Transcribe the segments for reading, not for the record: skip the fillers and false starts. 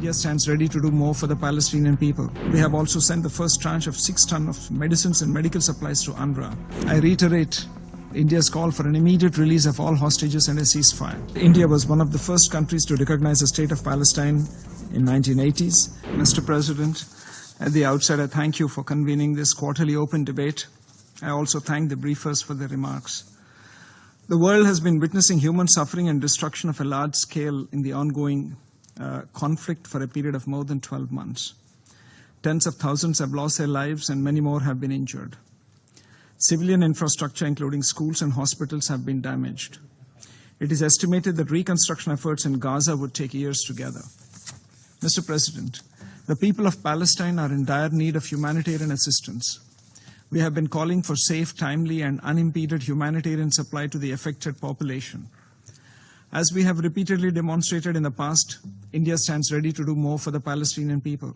India stands ready to do more for the Palestinian people. We have also sent the first tranche of 6 tons of medicines and medical supplies to UNRWA. I reiterate India's call for an immediate release of all hostages and a ceasefire. India was one of the first countries to recognize the state of Palestine in 1980s. Mr. President, at the outset, I thank you for convening this quarterly open debate. I also thank the briefers for their remarks. The world has been witnessing human suffering and destruction of a large scale in the ongoing conflict for a period of more than 12 months. Tens of thousands have lost their lives and many more have been injured. Civilian infrastructure, including schools and hospitals, have been damaged. It is estimated that reconstruction efforts in Gaza would take years together. Mr. President, the people of Palestine are in dire need of humanitarian assistance. We have been calling for safe, timely, and unimpeded humanitarian supply to the affected population. As we have repeatedly demonstrated in the past, India stands ready to do more for the Palestinian people.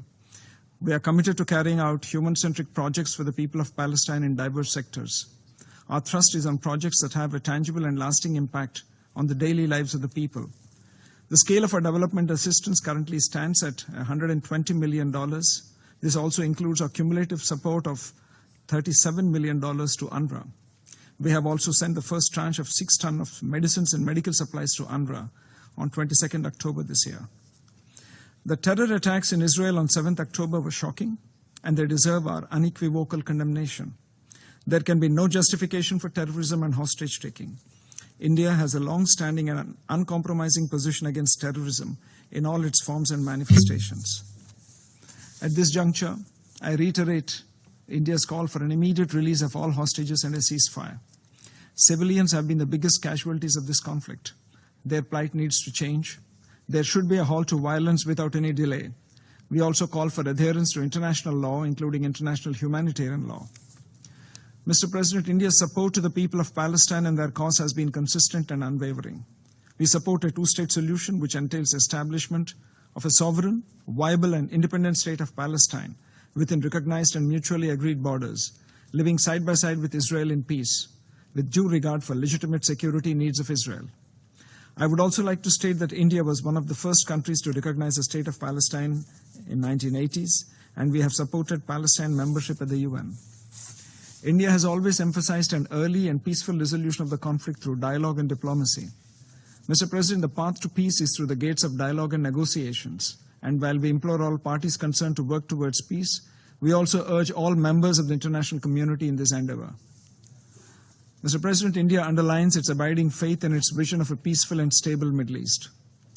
We are committed to carrying out human-centric projects for the people of Palestine in diverse sectors. Our thrust is on projects that have a tangible and lasting impact on the daily lives of the people. The scale of our development assistance currently stands at $120 million. This also includes our cumulative support of $37 million to UNRWA. We have also sent the first tranche of 6 tons of medicines and medical supplies to UNRWA on 22nd October this year. The terror attacks in Israel on 7th October were shocking, and they deserve our unequivocal condemnation. There can be no justification for terrorism and hostage-taking. India has a long-standing and uncompromising position against terrorism in all its forms and manifestations. At this juncture, I reiterate India's call for an immediate release of all hostages and a ceasefire. Civilians have been the biggest casualties of this conflict. Their plight needs to change. There should be a halt to violence without any delay. We also call for adherence to international law, including international humanitarian law. Mr. President, India's support to the people of Palestine and their cause has been consistent and unwavering. We support a two-state solution which entails establishment of a sovereign, viable, and independent state of Palestine within recognized and mutually agreed borders, living side by side with Israel in peace, with due regard for legitimate security needs of Israel. I would also like to state that India was one of the first countries to recognize the state of Palestine in 1980s, and we have supported Palestine membership at the UN. India has always emphasized an early and peaceful resolution of the conflict through dialogue and diplomacy. Mr. President, the path to peace is through the gates of dialogue and negotiations. And while we implore all parties concerned to work towards peace, we also urge all members of the international community in this endeavor. Mr. President, India underlines its abiding faith in its vision of a peaceful and stable Middle East.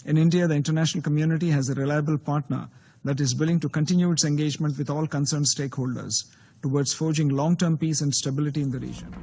In India, the international community has a reliable partner that is willing to continue its engagement with all concerned stakeholders towards forging long-term peace and stability in the region.